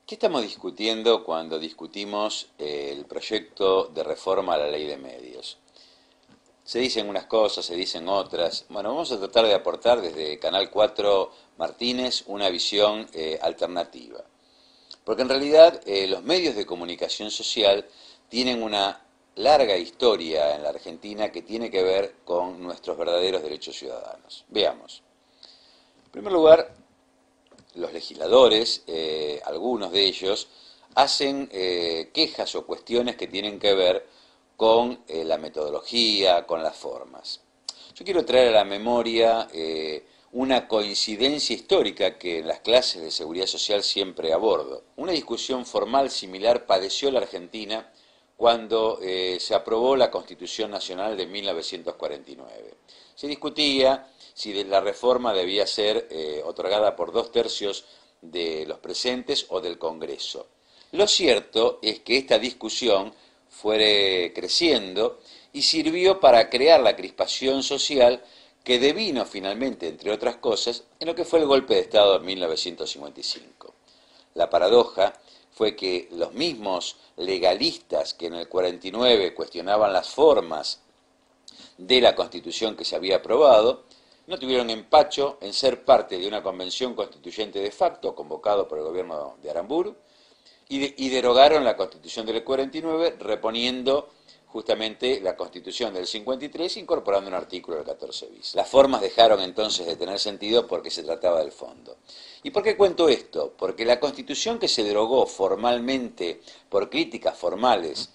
¿Qué estamos discutiendo cuando discutimos el proyecto de reforma a la ley de medios? Se dicen unas cosas, se dicen otras. Bueno, vamos a tratar de aportar desde Canal 4 Martínez una visión alternativa. Porque en realidad los medios de comunicación social tienen una larga historia en la Argentina que tiene que ver con nuestros verdaderos derechos ciudadanos. Veamos. En primer lugar, los legisladores, algunos de ellos, hacen quejas o cuestiones que tienen que ver con la metodología, con las formas. Yo quiero traer a la memoria una coincidencia histórica que en las clases de seguridad social siempre abordo. Una discusión formal similar padeció la Argentina cuando se aprobó la Constitución Nacional de 1949. Se discutía si la reforma debía ser otorgada por 2/3 de los presentes o del Congreso. Lo cierto es que esta discusión fue creciendo y sirvió para crear la crispación social que devino finalmente, entre otras cosas, en lo que fue el golpe de Estado de 1955. La paradoja fue que los mismos legalistas que en el 49 cuestionaban las formas de la Constitución que se había aprobado, no tuvieron empacho en ser parte de una convención constituyente de facto convocado por el gobierno de Aramburu y derogaron la Constitución del 49 reponiendo justamente la Constitución del 53 incorporando un artículo del 14 bis. Las formas dejaron entonces de tener sentido porque se trataba del fondo. ¿Y por qué cuento esto? Porque la Constitución que se derogó formalmente por críticas formales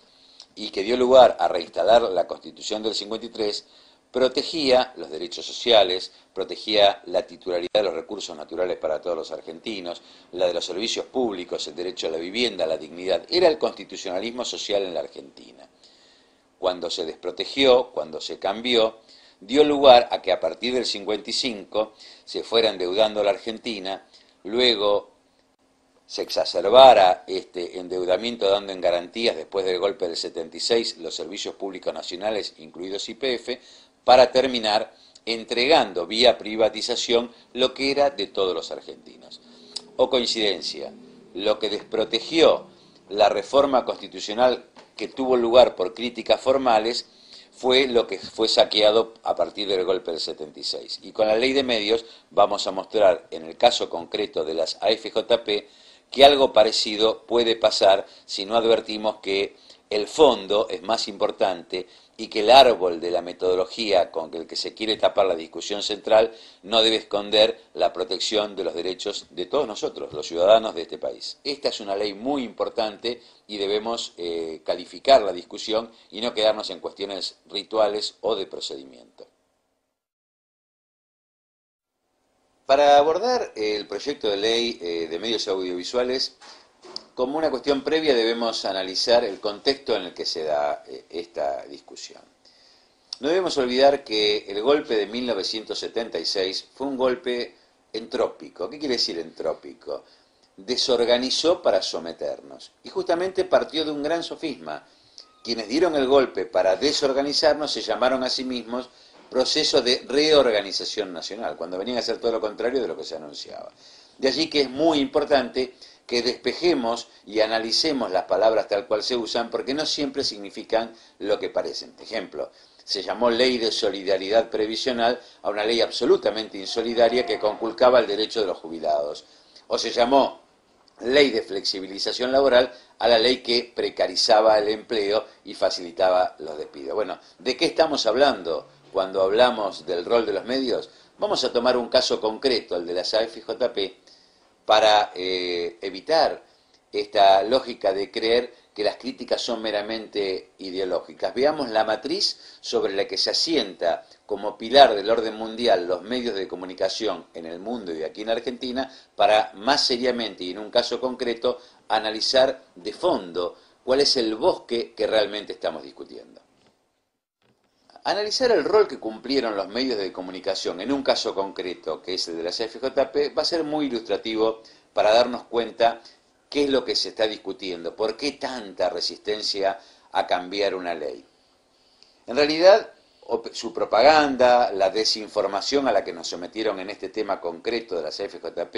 y que dio lugar a reinstalar la Constitución del 53 protegía los derechos sociales, protegía la titularidad de los recursos naturales para todos los argentinos, la de los servicios públicos, el derecho a la vivienda, a la dignidad. Era el constitucionalismo social en la Argentina. Cuando se desprotegió, cuando se cambió, dio lugar a que a partir del 55 se fuera endeudando la Argentina, luego se exacerbara este endeudamiento dando en garantías después del golpe del 76 los servicios públicos nacionales, incluidos YPF, para terminar entregando vía privatización lo que era de todos los argentinos. O coincidencia, lo que desprotegió la reforma constitucional que tuvo lugar por críticas formales fue lo que fue saqueado a partir del golpe del 76. Y con la ley de medios vamos a mostrar en el caso concreto de las AFJP que algo parecido puede pasar si no advertimos que el fondo es más importante y que el árbol de la metodología con el que se quiere tapar la discusión central no debe esconder la protección de los derechos de todos nosotros, los ciudadanos de este país. Esta es una ley muy importante y debemos calificar la discusión y no quedarnos en cuestiones rituales o de procedimiento. Para abordar el proyecto de ley de medios audiovisuales, como una cuestión previa debemos analizar el contexto en el que se da esta discusión. No debemos olvidar que el golpe de 1976 fue un golpe entrópico. ¿Qué quiere decir entrópico? Desorganizó para someternos. Y justamente partió de un gran sofisma. Quienes dieron el golpe para desorganizarnos se llamaron a sí mismos proceso de reorganización nacional, cuando venían a hacer todo lo contrario de lo que se anunciaba. De allí que es muy importante que despejemos y analicemos las palabras tal cual se usan, porque no siempre significan lo que parecen. Por ejemplo, se llamó Ley de Solidaridad Previsional a una ley absolutamente insolidaria que conculcaba el derecho de los jubilados. O se llamó Ley de Flexibilización Laboral a la ley que precarizaba el empleo y facilitaba los despidos. Bueno, ¿de qué estamos hablando cuando hablamos del rol de los medios? Vamos a tomar un caso concreto, el de las AFJP, para evitar esta lógica de creer que las críticas son meramente ideológicas. Veamos la matriz sobre la que se asienta como pilar del orden mundial los medios de comunicación en el mundo y aquí en Argentina, para más seriamente y en un caso concreto analizar de fondo cuál es el bosque que realmente estamos discutiendo. Analizar el rol que cumplieron los medios de comunicación en un caso concreto, que es el de las FJP, va a ser muy ilustrativo para darnos cuenta qué es lo que se está discutiendo, por qué tanta resistencia a cambiar una ley. En realidad, su propaganda, la desinformación a la que nos sometieron en este tema concreto de las FJP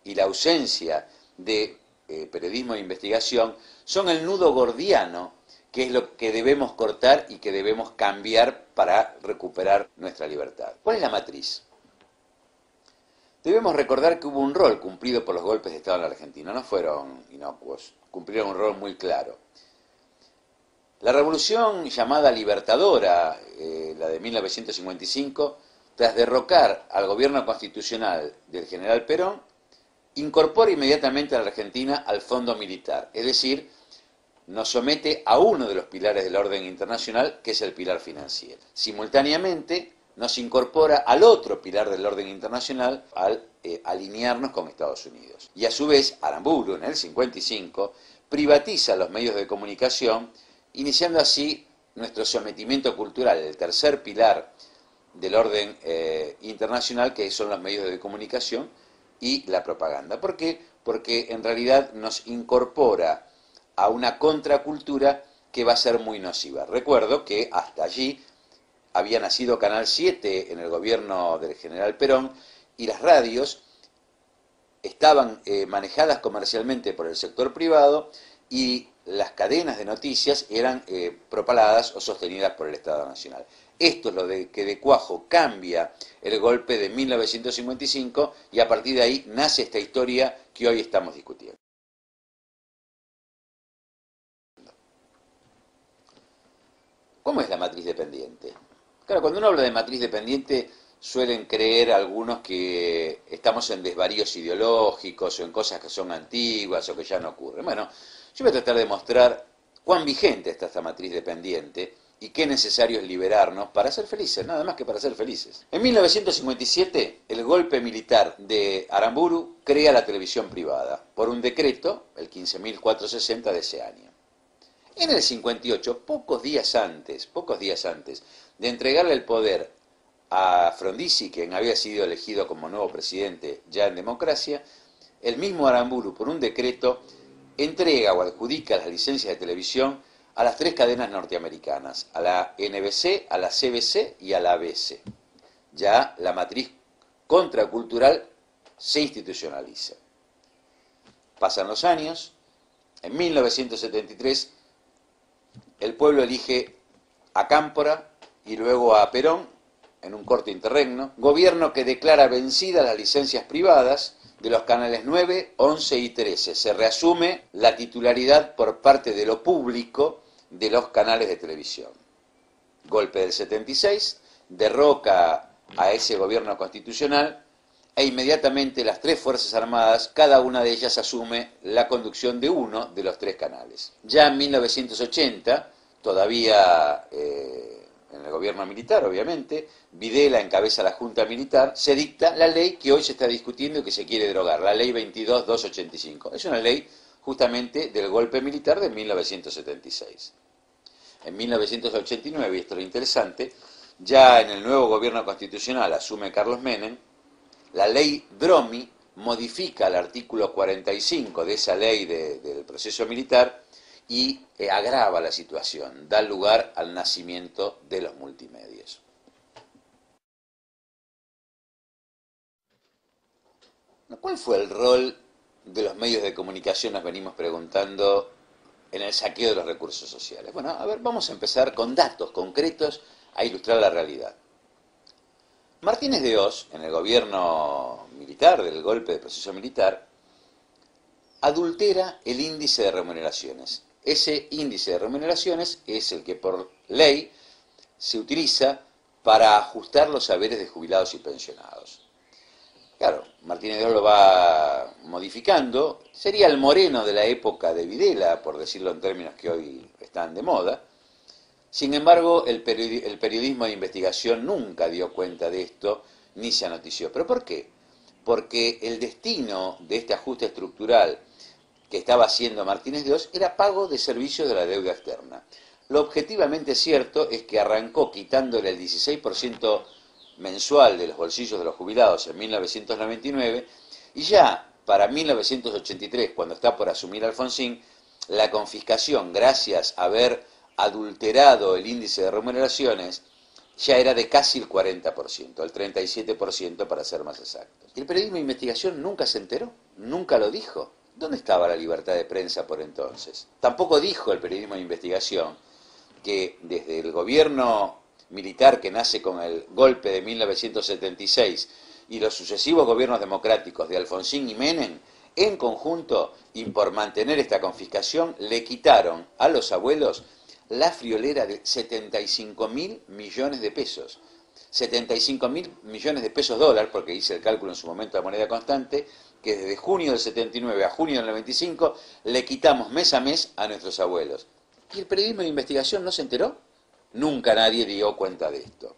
y la ausencia de periodismo de investigación son el nudo gordiano, que es lo que debemos cortar y que debemos cambiar para recuperar nuestra libertad. ¿Cuál es la matriz? Debemos recordar que hubo un rol cumplido por los golpes de Estado en la Argentina, no fueron inocuos, cumplieron un rol muy claro. La revolución llamada libertadora, la de 1955, tras derrocar al gobierno constitucional del general Perón, incorpora inmediatamente a la Argentina al fondo militar, es decir, nos somete a uno de los pilares del orden internacional, que es el pilar financiero. Simultáneamente, nos incorpora al otro pilar del orden internacional al alinearnos con Estados Unidos. Y a su vez, Aramburu, en el 55, privatiza los medios de comunicación, iniciando así nuestro sometimiento cultural, el tercer pilar del orden internacional, que son los medios de comunicación y la propaganda. ¿Por qué? Porque en realidad nos incorpora a una contracultura que va a ser muy nociva. Recuerdo que hasta allí había nacido Canal 7 en el gobierno del general Perón y las radios estaban manejadas comercialmente por el sector privado y las cadenas de noticias eran propaladas o sostenidas por el Estado Nacional. Esto es lo que de cuajo cambia el golpe de 1955 y a partir de ahí nace esta historia que hoy estamos discutiendo. ¿Cómo es la matriz dependiente? Claro, cuando uno habla de matriz dependiente suelen creer algunos que estamos en desvaríos ideológicos o en cosas que son antiguas o que ya no ocurren. Bueno, yo voy a tratar de mostrar cuán vigente está esta matriz dependiente y qué necesario es liberarnos para ser felices, nada más que para ser felices. En 1957, el golpe militar de Aramburu crea la televisión privada por un decreto, el 15.460 de ese año. En el 58, pocos días antes de entregarle el poder a Frondizi, quien había sido elegido como nuevo presidente ya en democracia, el mismo Aramburu, por un decreto, entrega o adjudica las licencias de televisión a las tres cadenas norteamericanas, a la NBC, a la CBC y a la ABC. Ya la matriz contracultural se institucionaliza. Pasan los años, en 1973 el pueblo elige a Cámpora y luego a Perón en un corto interregno, gobierno que declara vencidas las licencias privadas de los canales 9, 11 y 13. Se reasume la titularidad por parte de lo público de los canales de televisión. Golpe del 76, derroca a ese gobierno constitucional e inmediatamente las tres Fuerzas Armadas, cada una de ellas asume la conducción de uno de los tres canales. Ya en 1980, todavía en el gobierno militar, obviamente, Videla encabeza la Junta Militar, se dicta la ley que hoy se está discutiendo y que se quiere derogar, la ley 22.285. Es una ley justamente del golpe militar de 1976. En 1989, y esto es lo interesante, ya en el nuevo gobierno constitucional asume Carlos Menem, la ley Dromi modifica el artículo 45 de esa ley del proceso militar y agrava la situación, da lugar al nacimiento de los multimedios. ¿Cuál fue el rol de los medios de comunicación, nos venimos preguntando, en el saqueo de los recursos sociales? Bueno, a ver, vamos a empezar con datos concretos a ilustrar la realidad. Martínez de Oz, en el gobierno militar, del golpe de proceso militar, adultera el índice de remuneraciones. Ese índice de remuneraciones es el que por ley se utiliza para ajustar los saberes de jubilados y pensionados. Claro, Martínez de Oz lo va modificando, sería el Moreno de la época de Videla, por decirlo en términos que hoy están de moda. Sin embargo, el periodismo de investigación nunca dio cuenta de esto, ni se anotició. ¿Pero por qué? Porque el destino de este ajuste estructural que estaba haciendo Martínez de Oz era pago de servicios de la deuda externa. Lo objetivamente cierto es que arrancó quitándole el 16% mensual de los bolsillos de los jubilados en 1999 y ya para 1983, cuando está por asumir Alfonsín, la confiscación, gracias a haber adulterado el índice de remuneraciones, ya era de casi el 40%, el 37% para ser más exactos. El periodismo de investigación nunca se enteró, nunca lo dijo. ¿Dónde estaba la libertad de prensa por entonces? Tampoco dijo el periodismo de investigación que desde el gobierno militar que nace con el golpe de 1976 y los sucesivos gobiernos democráticos de Alfonsín y Menem, en conjunto y por mantener esta confiscación, le quitaron a los abuelos la friolera de 75.000 millones de pesos. 75.000 millones de pesos dólar, porque hice el cálculo en su momento de moneda constante, que desde junio del 79 a junio del 95 le quitamos mes a mes a nuestros abuelos. ¿Y el periodismo de investigación no se enteró? Nunca nadie dio cuenta de esto.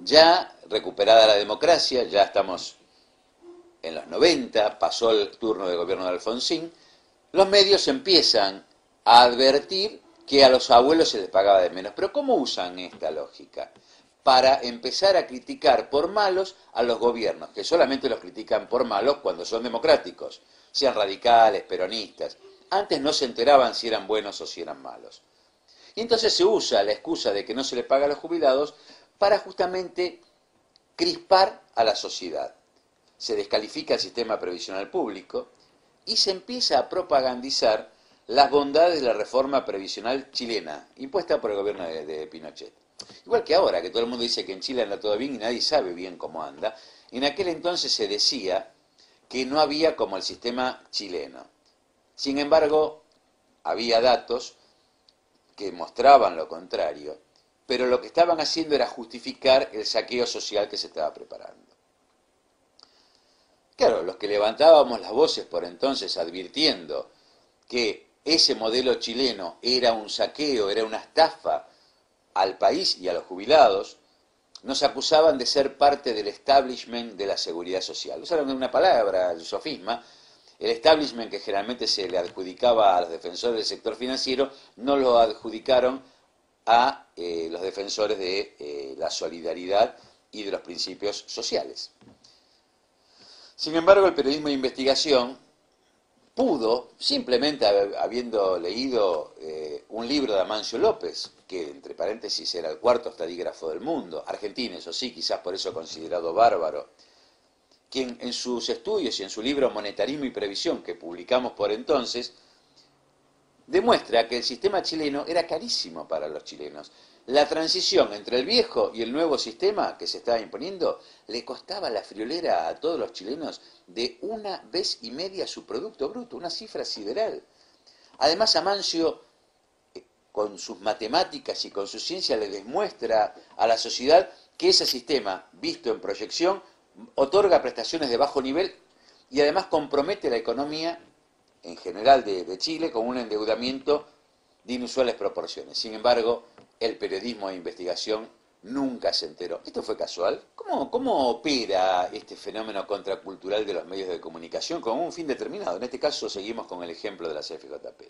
Ya recuperada la democracia, ya estamos en los 90, pasó el turno del gobierno de Alfonsín, los medios empiezan a advertir que a los abuelos se les pagaba de menos. Pero ¿cómo usan esta lógica? Para empezar a criticar por malos a los gobiernos, que solamente los critican por malos cuando son democráticos, sean radicales, peronistas. Antes no se enteraban si eran buenos o si eran malos. Y entonces se usa la excusa de que no se le paga a los jubilados para justamente crispar a la sociedad. Se descalifica el sistema previsional público y se empieza a propagandizar las bondades de la reforma previsional chilena, impuesta por el gobierno de Pinochet. Igual que ahora, que todo el mundo dice que en Chile anda todo bien y nadie sabe bien cómo anda, en aquel entonces se decía que no había como el sistema chileno. Sin embargo, había datos que mostraban lo contrario, pero lo que estaban haciendo era justificar el saqueo social que se estaba preparando. Claro, los que levantábamos las voces por entonces advirtiendo que ese modelo chileno era un saqueo, era una estafa al país y a los jubilados, nos acusaban de ser parte del establishment de la seguridad social. Usaron una palabra, el sofisma. El establishment que generalmente se le adjudicaba a los defensores del sector financiero, no lo adjudicaron a los defensores de la solidaridad y de los principios sociales. Sin embargo, el periodismo de investigación pudo, simplemente habiendo leído un libro de Amancio López, que entre paréntesis era el cuarto estadígrafo del mundo, argentino, eso sí, quizás por eso considerado bárbaro, quien en sus estudios y en su libro Monetarismo y Previsión, que publicamos por entonces, demuestra que el sistema chileno era carísimo para los chilenos. La transición entre el viejo y el nuevo sistema que se estaba imponiendo le costaba la friolera a todos los chilenos de 1,5 veces su Producto Bruto, una cifra sideral. Además, Amancio, con sus matemáticas y con su ciencia, le demuestra a la sociedad que ese sistema, visto en proyección, otorga prestaciones de bajo nivel y además compromete la economía en general de Chile con un endeudamiento de inusuales proporciones. Sin embargo, el periodismo de investigación nunca se enteró. ¿Esto fue casual? ¿Cómo opera este fenómeno contracultural de los medios de comunicación con un fin determinado? En este caso seguimos con el ejemplo de la CFJP.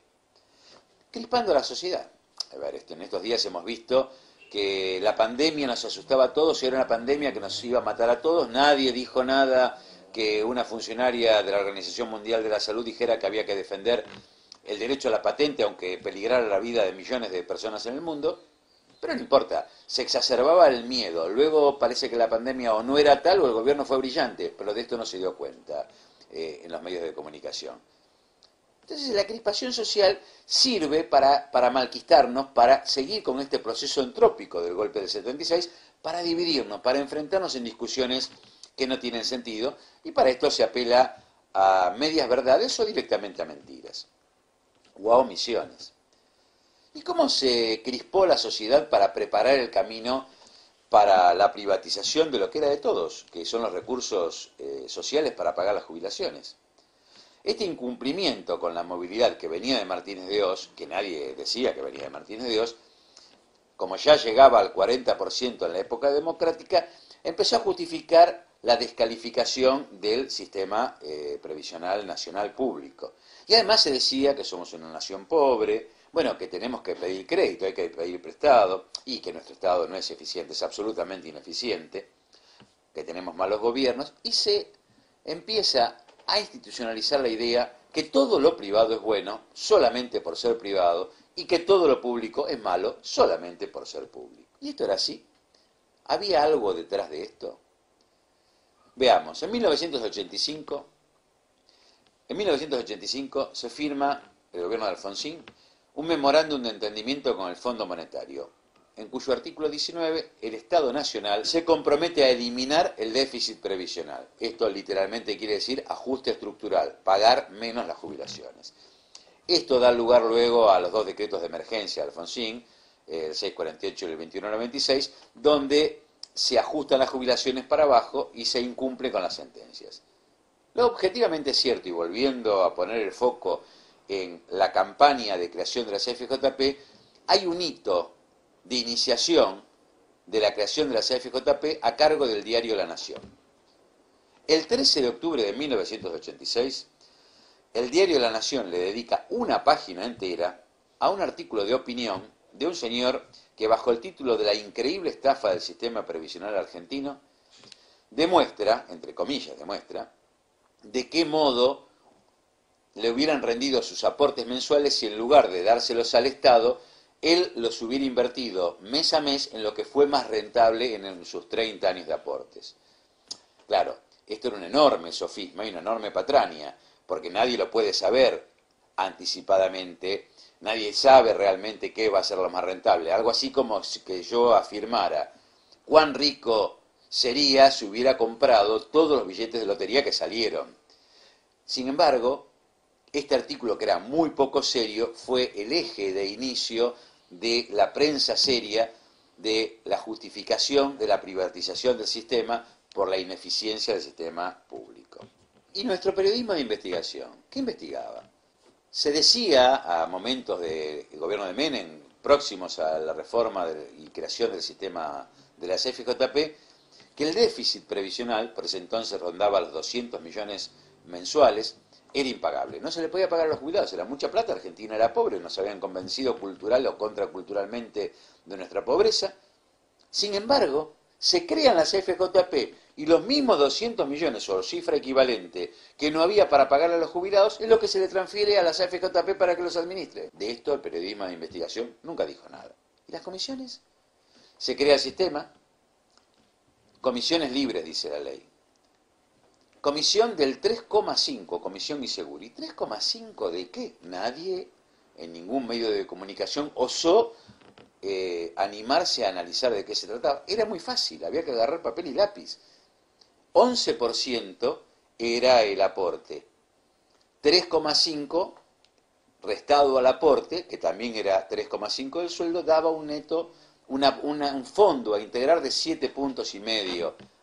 Crispando a la sociedad. A ver, en estos días hemos visto que la pandemia nos asustaba a todos y era una pandemia que nos iba a matar a todos. Nadie dijo nada que una funcionaria de la Organización Mundial de la Salud dijera que había que defender el derecho a la patente, aunque peligrara la vida de millones de personas en el mundo. Pero no importa, se exacerbaba el miedo. Luego parece que la pandemia o no era tal o el gobierno fue brillante, pero de esto no se dio cuenta en los medios de comunicación. Entonces la crispación social sirve para malquistarnos, para seguir con este proceso entrópico del golpe del 76, para dividirnos, para enfrentarnos en discusiones que no tienen sentido, y para esto se apela a medias verdades o directamente a mentiras, o a omisiones. ¿Y cómo se crispó la sociedad para preparar el camino para la privatización de lo que era de todos, que son los recursos sociales para pagar las jubilaciones? Este incumplimiento con la movilidad que venía de Martínez de Oz, que nadie decía que venía de Martínez de Oz, como ya llegaba al 40% en la época democrática, empezó a justificar la descalificación del sistema previsional nacional público. Y además se decía que somos una nación pobre, bueno, que tenemos que pedir crédito, hay que pedir prestado, y que nuestro Estado no es eficiente, es absolutamente ineficiente, que tenemos malos gobiernos, y se empieza a institucionalizar la idea que todo lo privado es bueno solamente por ser privado y que todo lo público es malo solamente por ser público. ¿Y esto era así? ¿Había algo detrás de esto? Veamos, en 1985 En 1985 se firma, el gobierno de Alfonsín, un memorándum de entendimiento con el Fondo Monetario, en cuyo artículo 19 el Estado Nacional se compromete a eliminar el déficit previsional. Esto literalmente quiere decir ajuste estructural, pagar menos las jubilaciones. Esto da lugar luego a los dos decretos de emergencia de Alfonsín, el 648 y el 2196, donde se ajustan las jubilaciones para abajo y se incumple con las sentencias. Lo objetivamente cierto, y volviendo a poner el foco en la campaña de creación de las AFJP, hay un hito de iniciación de la creación de las AFJP a cargo del diario La Nación. El 13 de octubre de 1986, el diario La Nación le dedica una página entera a un artículo de opinión de un señor que, bajo el título de la increíble estafa del sistema previsional argentino, demuestra, entre comillas demuestra, de qué modo le hubieran rendido sus aportes mensuales si en lugar de dárselos al Estado, él los hubiera invertido mes a mes en lo que fue más rentable en sus 30 años de aportes. Claro, esto era un enorme sofisma y una enorme patraña, porque nadie lo puede saber anticipadamente, nadie sabe realmente qué va a ser lo más rentable. Algo así como que yo afirmara, cuán rico sería si hubiera comprado todos los billetes de lotería que salieron. Sin embargo, este artículo, que era muy poco serio, fue el eje de inicio de la prensa seria de la justificación de la privatización del sistema por la ineficiencia del sistema público. Y nuestro periodismo de investigación, ¿qué investigaba? Se decía a momentos del gobierno de Menem, próximos a la reforma y creación del sistema de las FJP, que el déficit previsional, por ese entonces rondaba los 200 millones mensuales, era impagable. No se le podía pagar a los jubilados, era mucha plata, Argentina era pobre, nos habían convencido cultural o contraculturalmente de nuestra pobreza. Sin embargo, se crean las FJP y los mismos 200 millones o cifra equivalente que no había para pagar a los jubilados es lo que se le transfiere a las FJP para que los administre. De esto el periodismo de investigación nunca dijo nada. ¿Y las comisiones? Se crea el sistema, comisiones libres, dice la ley. Comisión del 3,5, comisión y seguro. ¿Y 3,5 de qué? Nadie en ningún medio de comunicación osó animarse a analizar de qué se trataba. Era muy fácil, había que agarrar papel y lápiz. 11% era el aporte. 3,5 restado al aporte, que también era 3,5 del sueldo, daba un neto, un fondo a integrar de 7,5 puntos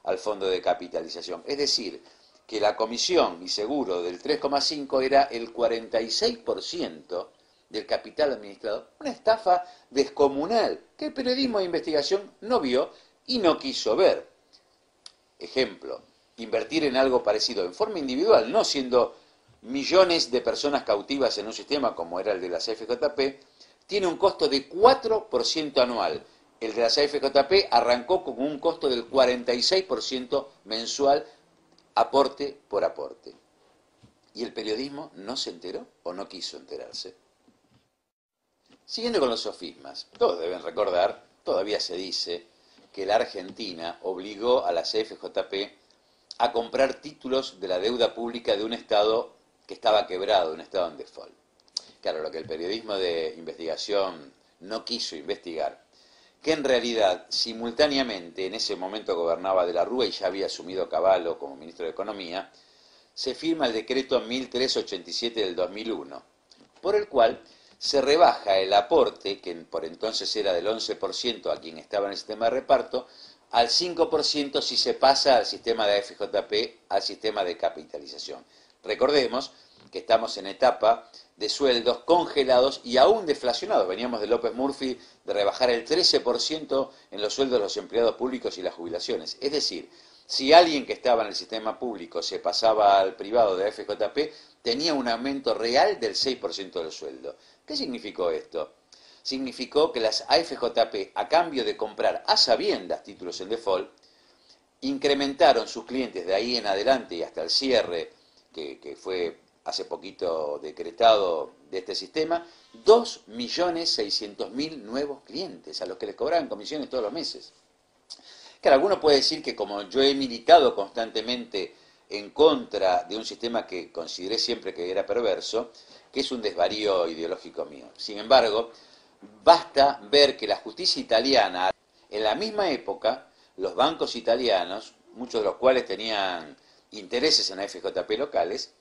al fondo de capitalización. Es decir, que la comisión y seguro del 3,5 era el 46% del capital administrado. Una estafa descomunal que el periodismo de investigación no vio y no quiso ver. Ejemplo, invertir en algo parecido en forma individual, no siendo millones de personas cautivas en un sistema como era el de las FJP, tiene un costo de 4% anual. El de las FJP arrancó con un costo del 46% mensual, aporte por aporte. ¿Y el periodismo no se enteró o no quiso enterarse? Siguiendo con los sofismas, todos deben recordar, todavía se dice, que la Argentina obligó a las FJP a comprar títulos de la deuda pública de un Estado que estaba quebrado, un Estado en default. Claro, lo que el periodismo de investigación no quiso investigar, que en realidad simultáneamente en ese momento gobernaba De la Rúa y ya había asumido Cavallo como ministro de Economía, se firma el decreto 1387 del 2001, por el cual se rebaja el aporte, que por entonces era del 11% a quien estaba en el sistema de reparto, al 5% si se pasa al sistema de FJP, al sistema de capitalización. Recordemos que estamos en etapa de sueldos congelados y aún deflacionados. Veníamos de López Murphy de rebajar el 13% en los sueldos de los empleados públicos y las jubilaciones. Es decir, si alguien que estaba en el sistema público se pasaba al privado de FJP, tenía un aumento real del 6% del sueldo. ¿Qué significó esto? Significó que las AFJP, a cambio de comprar a sabiendas títulos en default, incrementaron sus clientes de ahí en adelante y hasta el cierre, que fue hace poquito decretado de este sistema, 2.600.000 nuevos clientes a los que les cobraban comisiones todos los meses. Claro, alguno puede decir que como yo he militado constantemente en contra de un sistema que consideré siempre que era perverso, que es un desvarío ideológico mío. Sin embargo, basta ver que la justicia italiana, en la misma época, los bancos italianos, muchos de los cuales tenían intereses en la FJP locales,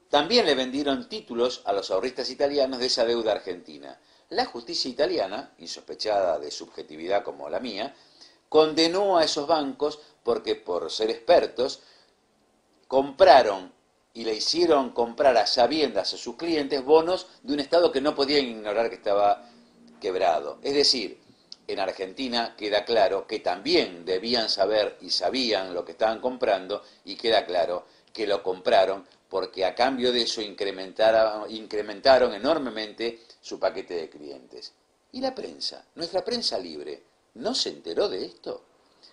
también le vendieron títulos a los ahorristas italianos de esa deuda argentina. La justicia italiana, insospechada de subjetividad como la mía, condenó a esos bancos porque, por ser expertos, compraron y le hicieron comprar a sabiendas a sus clientes bonos de un Estado que no podían ignorar que estaba quebrado. Es decir, en Argentina queda claro que también debían saber y sabían lo que estaban comprando, y queda claro que lo compraron porque a cambio de eso incrementaron enormemente su paquete de clientes. ¿Y la prensa? Nuestra prensa libre no se enteró de esto.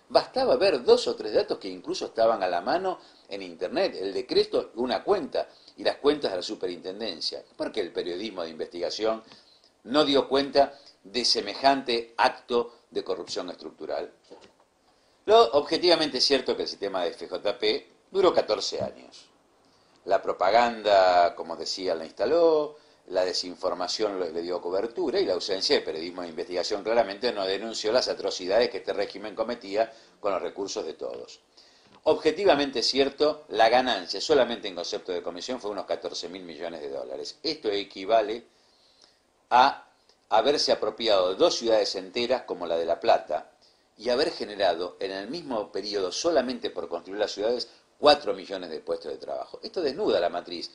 Bastaba ver 2 o 3 datos que incluso estaban a la mano en Internet, el decreto, una cuenta y las cuentas de la superintendencia. ¿Por qué el periodismo de investigación no dio cuenta de semejante acto de corrupción estructural? Lo objetivamente cierto que el sistema de FJP duró 14 años. La propaganda, como decía, la instaló, la desinformación le dio cobertura, y la ausencia de periodismo de investigación claramente no denunció las atrocidades que este régimen cometía con los recursos de todos. Objetivamente cierto, la ganancia solamente en concepto de comisión fue unos 14.000 millones de dólares. Esto equivale a haberse apropiado de 2 ciudades enteras como la de La Plata y haber generado en el mismo periodo, solamente por construir las ciudades, 4 millones de puestos de trabajo. Esto desnuda la matriz.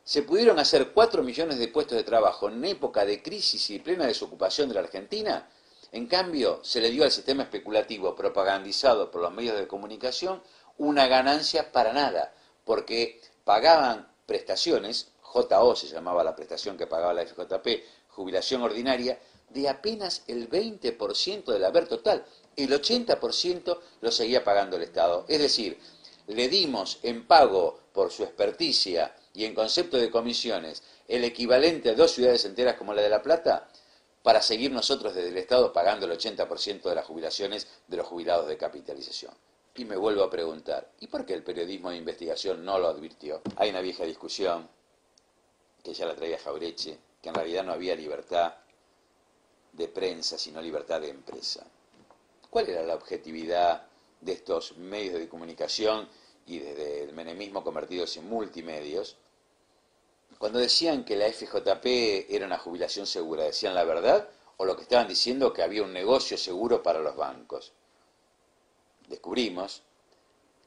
Se pudieron hacer 4 millones de puestos de trabajo en época de crisis y plena desocupación de la Argentina. En cambio, se le dio al sistema especulativo propagandizado por los medios de comunicación una ganancia para nada, porque pagaban prestaciones, JO se llamaba la prestación que pagaba la FJP, jubilación ordinaria, de apenas el 20% del haber total. El 80% lo seguía pagando el Estado. Es decir, le dimos en pago por su experticia y en concepto de comisiones el equivalente a 2 ciudades enteras como la de La Plata, para seguir nosotros desde el Estado pagando el 80% de las jubilaciones de los jubilados de capitalización. Y me vuelvo a preguntar, ¿y por qué el periodismo de investigación no lo advirtió? Hay una vieja discusión, que ya la traía Jauretche, que en realidad no había libertad de prensa, sino libertad de empresa. ¿Cuál era la objetividad de estos medios de comunicación y desde el menemismo convertidos en multimedios? Cuando decían que la FJP era una jubilación segura, ¿decían la verdad o lo que estaban diciendo, que había un negocio seguro para los bancos? Descubrimos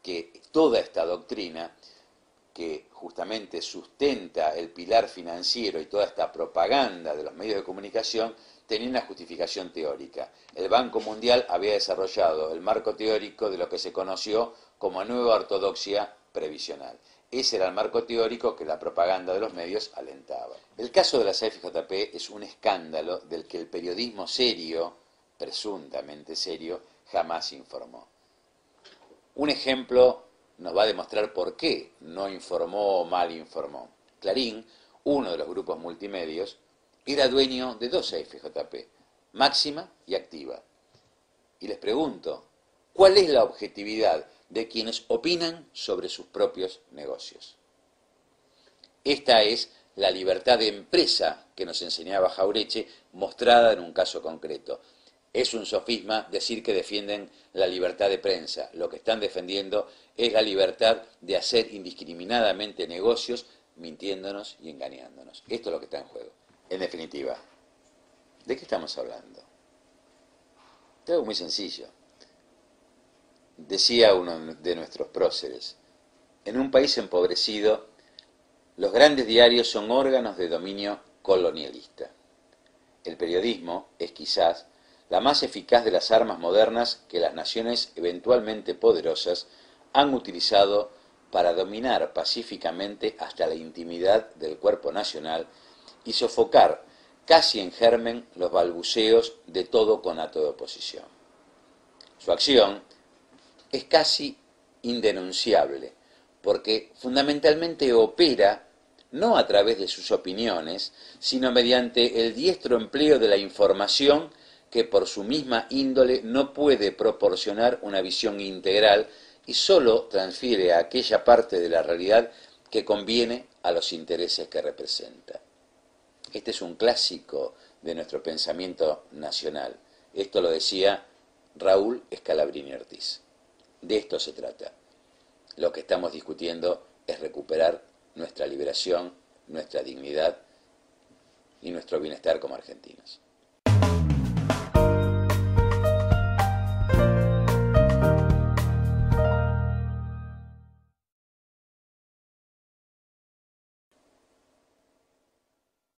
que toda esta doctrina, que justamente sustenta el pilar financiero y toda esta propaganda de los medios de comunicación, tenía una justificación teórica. El Banco Mundial había desarrollado el marco teórico de lo que se conoció como nueva ortodoxia previsional. Ese era el marco teórico que la propaganda de los medios alentaba. El caso de las FJP es un escándalo del que el periodismo serio, presuntamente serio, jamás informó. Un ejemplo nos va a demostrar por qué no informó o mal informó. Clarín, uno de los grupos multimedios, era dueño de 2 FJP, Máxima y Activa. Y les pregunto, ¿cuál es la objetividad de quienes opinan sobre sus propios negocios? Esta es la libertad de empresa que nos enseñaba Jauretche, mostrada en un caso concreto. Es un sofisma decir que defienden la libertad de prensa. Lo que están defendiendo es la libertad de hacer indiscriminadamente negocios, mintiéndonos y engañándonos. Esto es lo que está en juego. En definitiva, ¿de qué estamos hablando? De algo muy sencillo. Decía uno de nuestros próceres, en un país empobrecido, los grandes diarios son órganos de dominio colonialista. El periodismo es quizás la más eficaz de las armas modernas que las naciones eventualmente poderosas han utilizado para dominar pacíficamente hasta la intimidad del cuerpo nacional y sofocar casi en germen los balbuceos de todo conato de oposición. Su acción es casi indenunciable, porque fundamentalmente opera no a través de sus opiniones, sino mediante el diestro empleo de la información que por su misma índole no puede proporcionar una visión integral y solo transfiere a aquella parte de la realidad que conviene a los intereses que representa. Este es un clásico de nuestro pensamiento nacional. Esto lo decía Raúl Scalabrini Ortiz. De esto se trata. Lo que estamos discutiendo es recuperar nuestra liberación, nuestra dignidad y nuestro bienestar como argentinos.